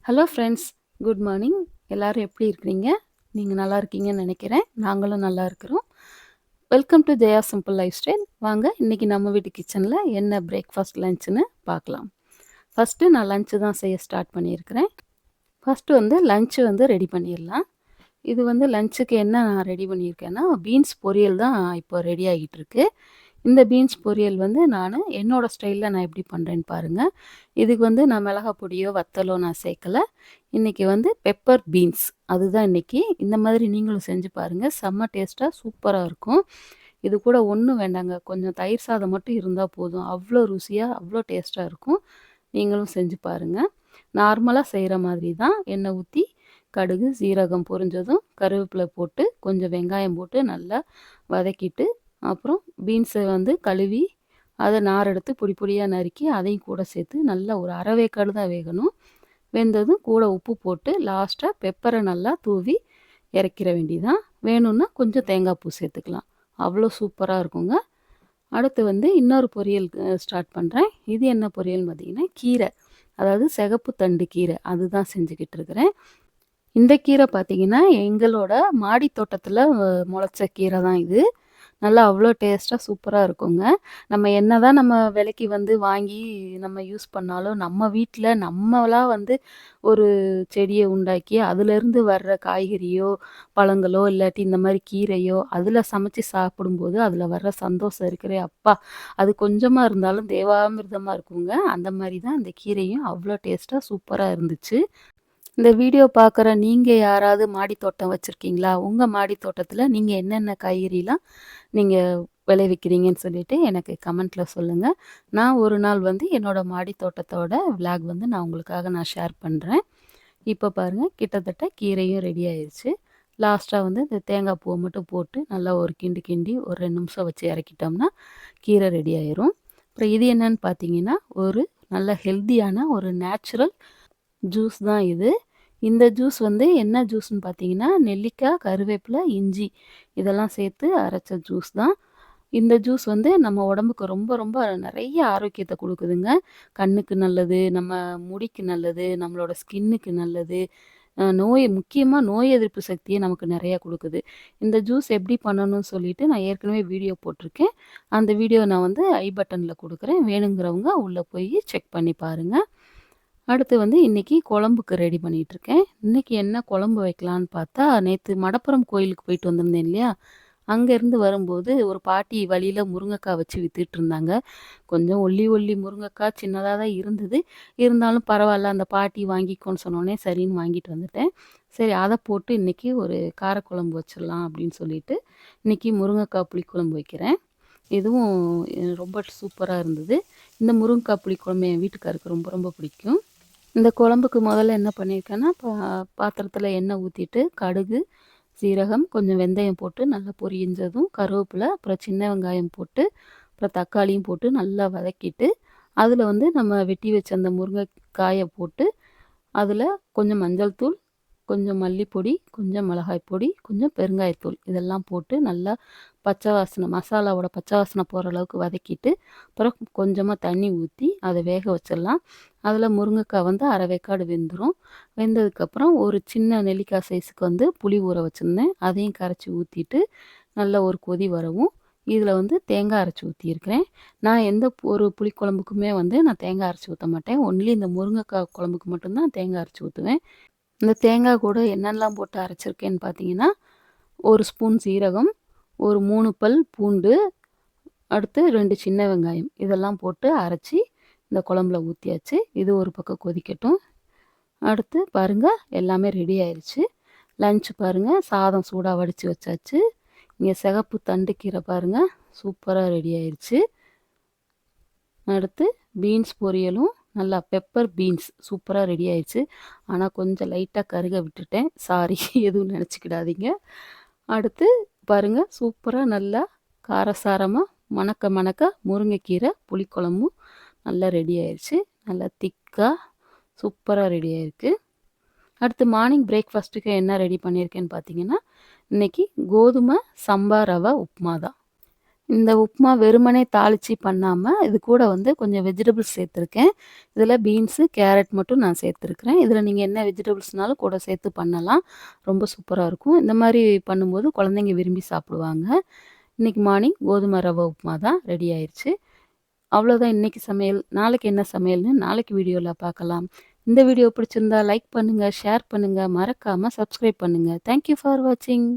Hello friends, good morning. எல்லாரும் எப்படி இருக்கிறீங்க? நீங்கள் நல்லா இருக்கீங்கன்னு நினைக்கிறேன். நாங்களும் நல்லா இருக்கிறோம். Welcome to Jaya simple life style. வாங்க இன்னைக்கு நம்ம வீட்டு கிச்சனில் என்ன பிரேக்ஃபாஸ்ட் லஞ்சுன்னு பார்க்கலாம். ஃபஸ்ட்டு நான் லஞ்சு தான் செய்ய ஸ்டார்ட் பண்ணியிருக்கிறேன். ஃபஸ்ட்டு லஞ்சு ரெடி பண்ணிடலாம். இது லஞ்சுக்கு என்ன நான் ரெடி பண்ணியிருக்கேன்னா, பீன்ஸ் பொரியல் தான் இப்போ ரெடி ஆகிட்டு இருக்கு. இந்த பீன்ஸ் பொரியல் நான் என்னோடய ஸ்டைலில் நான் எப்படி பண்ணுறேன்னு பாருங்கள். இதுக்கு நான் மிளகா பொடியோ வத்தலோ நான் சேர்க்கல. இன்றைக்கி பெப்பர் பீன்ஸ் அதுதான் இன்றைக்கி. இந்த மாதிரி நீங்களும் செஞ்சு பாருங்கள். செம்ம டேஸ்ட்டாக சூப்பராக இருக்கும். இது கூட ஒன்றும் வேண்டாங்க, கொஞ்சம் தயிர் சாதம் மட்டும் இருந்தால் போதும். அவ்வளோ ருசியாக அவ்வளோ டேஸ்ட்டாக இருக்கும். நீங்களும் செஞ்சு பாருங்கள். நார்மலாக செய்கிற மாதிரி தான். எண்ணெய் ஊற்றி கடுகு சீரகம் பொரிஞ்சதும் கருவேப்பிலை போட்டு கொஞ்சம் வெங்காயம் போட்டு நல்லா வதக்கிட்டு, அப்புறம் பீன்ஸை கழுவி அதை நார் எடுத்து பொடி பொடியாக நறுக்கி அதையும் கூட சேர்த்து நல்லா ஒரு அரை வேக்காடு தான் வேகணும். வெந்ததும் கூட உப்பு போட்டு லாஸ்ட்டாக பெப்பரை நல்லா தூவி இறக்கிற வேண்டியதான். வேணும்னா கொஞ்சம் தேங்காய் பூ சேர்த்துக்கலாம். அவ்வளோ சூப்பராக இருக்குங்க. அடுத்து இன்னொரு பொரியல் ஸ்டார்ட் பண்ணுறேன். இது என்ன பொரியல்னு பார்த்தீங்கன்னா, கீரை, அதாவது சிகப்பு தண்டு கீரை அதுதான் செஞ்சுக்கிட்டு இருக்கிறேன். இந்த கீரை பார்த்தீங்கன்னா, எங்களோட மாடி தோட்டத்தில் முளைச்ச கீரை தான் இது. நல்லா அவ்வளோ டேஸ்ட்டாக சூப்பராக இருக்குங்க. நம்ம என்னதான் நம்ம விலைக்கு வாங்கி நம்ம யூஸ் பண்ணாலும், நம்ம வீட்டில் நம்மளா ஒரு செடியை உண்டாக்கி அதுலேருந்து வர்ற காய்கறியோ, பழங்களோ இல்லாட்டி இந்த மாதிரி கீரையோ அதில் சமைச்சு சாப்பிடும்போது அதில் வர்ற சந்தோஷம் இருக்கிறே அப்பா! அது கொஞ்சமாக இருந்தாலும் தேவாமிர்தமாக இருக்குங்க. அந்த மாதிரி தான் இந்த கீரையும் அவ்வளோ டேஸ்ட்டாக சூப்பராக இருந்துச்சு. இந்த வீடியோ பார்க்குற நீங்கள் யாராவது மாடி தோட்டம் வச்சுருக்கீங்களா? உங்கள் மாடி தோட்டத்தில் நீங்கள் என்னென்ன காய்கறிலாம் நீங்கள் விளைவிக்கிறீங்கன்னு சொல்லிட்டு எனக்கு கமெண்ட்டில் சொல்லுங்கள். நான் ஒரு நாள் என்னோடய மாடி தோட்டத்தோட விளாக் நான் உங்களுக்காக நான் ஷேர் பண்ணுறேன். இப்போ பாருங்கள், கிட்டத்தட்ட கீரையும் ரெடி ஆயிடுச்சு. லாஸ்ட்டாக இந்த தேங்காய் பூவை மட்டும் போட்டு நல்லா ஒரு கிண்டி கிண்டி ஒரு 2 நிமிஷம் வச்சு இறக்கிட்டோம்னா கீரை ரெடி ஆயிரும். அப்புறம் இது என்னன்னு பார்த்தீங்கன்னா, ஒரு நல்ல ஹெல்த்தியான ஒரு நேச்சுரல் ஜூஸ் தான் இது. இந்த ஜூஸ் என்ன ஜூஸ்ன்னு பார்த்தீங்கன்னா, நெல்லிக்காய், கருவேப்பிலை, இஞ்சி இதெல்லாம் சேர்த்து அரைச்ச ஜூஸ் தான். இந்த ஜூஸ் நம்ம உடம்புக்கு ரொம்ப ரொம்ப நிறைய ஆரோக்கியத்தை கொடுக்குதுங்க. கண்ணுக்கு நல்லது, நம்ம முடிக்கு நல்லது, நம்மளோட ஸ்கின்னுக்கு நல்லது. முக்கியமாக நோய் எதிர்ப்பு சக்தியை நமக்கு நிறையா கொடுக்குது. இந்த ஜூஸ் எப்படி பண்ணணும்னு சொல்லிட்டு நான் ஏற்கனவே வீடியோ போட்டிருக்கேன். அந்த வீடியோ நான் ஐ பட்டனில் கொடுக்குறேன். வேணுங்கிறவங்க உள்ளே போய் செக் பண்ணி பாருங்கள். அடுத்து இன்றைக்கி குழம்புக்கு ரெடி பண்ணிகிட்ருக்கேன். இன்றைக்கி என்ன குழம்பு வைக்கலான்னு பார்த்தா, நேற்று மடப்புரம் கோயிலுக்கு போயிட்டு வந்திருந்தேன் இல்லையா, அங்கேருந்து வரும்போது ஒரு பாட்டி வழியில் முருங்கைக்காய் வச்சு விற்றுட்ருந்தாங்க. கொஞ்சம் ஒல்லி ஒல்லி முருங்கைக்காய் சின்னதாக தான் இருந்தது. இருந்தாலும் பரவாயில்ல, அந்த பாட்டி வாங்கிக்கோன்னு சொன்னோடனே சரின்னு வாங்கிட்டு வந்துட்டேன். சரி, அதை போட்டு இன்றைக்கி ஒரு காரக்குழம்பு வச்சிடலாம் அப்படின்னு சொல்லிட்டு இன்றைக்கி முருங்கைக்காய் புளிக்குழம்பு வைக்கிறேன். இதுவும் ரொம்ப சூப்பராக இருந்தது. இந்த முருங்கைக்காய் புளிக்குழம்பு என் வீட்டுக்காருக்கு ரொம்ப ரொம்ப பிடிக்கும். இந்த குழம்புக்கு முதல்ல என்ன பண்ணியிருக்கேன்னா, பாத்திரத்தில் எண்ணெய் ஊற்றிட்டு கடுகு, சீரகம், கொஞ்சம் வெந்தயம் போட்டு நல்லா பொரிஞ்சதும் கருவேப்பிலை, அப்புறம் சின்ன வெங்காயம் போட்டு, அப்புறம் தக்காளியும் போட்டு நல்லா வதக்கிட்டு, அதில் நம்ம வெட்டி வச்ச அந்த முருங்கைக்காயை போட்டு, அதில் கொஞ்சம் மஞ்சள் தூள், கொஞ்சம் மல்லிப்பொடி, கொஞ்சம் மிளகாய் பொடி, கொஞ்சம் பெருங்காயத்தூள் இதெல்லாம் போட்டு நல்லா பச்சை வாசனை, மசாலாவோட பச்சை வாசனை போகிற அளவுக்கு வதக்கிட்டு, அப்புறம் கொஞ்சமாக தண்ணி ஊற்றி அதை வேக வச்சிடலாம். அதில் முருங்கைக்காய் அரை வேக்காடு வெந்துடும். வெந்ததுக்கப்புறம் ஒரு சின்ன நெல்லிக்காய் சைஸுக்கு புளி ஊற வச்சுருந்தேன். அதையும் கரைச்சி ஊற்றிட்டு நல்லா ஒரு கொதி வரவும் இதில் தேங்காய் அரைச்சி ஊற்றியிருக்கிறேன். நான் எந்த ஒரு புளிக்குழம்புக்குமே நான் தேங்காய் அரைச்சி ஊற்ற மாட்டேன். ஒன்லி இந்த முருங்கைக்காய் குழம்புக்கு மட்டும்தான் தேங்காய் அரைச்சி ஊற்றுவேன். இந்த தேங்காய் கூட என்னென்னலாம் போட்டு அரைச்சிருக்கேன்னு பார்த்தீங்கன்னா, ஒரு ஸ்பூன் சீரகம், ஒரு 3 பல் பூண்டு, அடுத்து 2 சின்ன வெங்காயம் இதெல்லாம் போட்டு அரைச்சி இந்த குழம்புல ஊற்றியாச்சு. இது ஒரு பக்கம் கொதிக்கட்டும். அடுத்து பாருங்கள், எல்லாமே ரெடி ஆயிடுச்சு. லன்ச் பாருங்கள், சாதம் சூடாக வடித்து வச்சாச்சு. இங்கே சிகப்பு தண்டு கீரை பாருங்கள், சூப்பராக ரெடி ஆயிடுச்சு. அடுத்து பீன்ஸ் பொரியலும் நல்லா பெப்பர் பீன்ஸ் சூப்பராக ரெடி ஆயிடுச்சு. ஆனால் கொஞ்சம் லைட்டாக கருக விட்டுட்டேன், சாரி, எதுவும் நினச்சிக்கிடாதீங்க. அடுத்து பாருங்கள், சூப்பராக நல்லா காரசாரமாக மணக்க மணக்க முருங்கைக்கீரை புளிக்குழம்பும் நல்லா ரெடி ஆயிடுச்சு. நல்லா திக்காக சூப்பராக ரெடி ஆயிருக்கு. அடுத்து மார்னிங் பிரேக்ஃபாஸ்ட்டுக்கு என்ன ரெடி பண்ணியிருக்கேன்னு பார்த்தீங்கன்னா, இன்றைக்கி கோதுமை சம்பா ரவை உப்புமா தான். இந்த உப்புமா வெறுமனே தாளிச்சு பண்ணாம, இது கூட வந்து கொஞ்சம் வெஜிடபிள்ஸ் சேர்த்துருக்கேன். இதில பீன்ஸு, கேரட் மட்டும் நான் சேர்த்துருக்கிறேன். இதில நீங்க என்ன வெஜிடபிள்ஸ்னாலும் கூட சேர்த்து பண்ணலாம். ரொம்ப சூப்பரா இருக்கும். இந்த மாரி பண்ணும்போது குழந்தைங்க விரும்பி சாப்பிடுவாங்க. இன்னைக்கு மார்னிங் கோதுமை ரவா உப்புமா தான் ரெடி ஆயிருச்சு. அவ்வளோதான் இன்னைக்கு சமையல். நாளைக்கு என்ன சமையல்னு நாளைக்கு வீடியோல பார்க்கலாம். இந்த வீடியோ பிடிச்சிருந்தா லைக் பண்ணுங்க, ஷேர் பண்ணுங்க, மறக்காம சப்ஸ்கிரைப் பண்ணுங்க. தேங்க் யூ ஃபார் வாட்சிங்.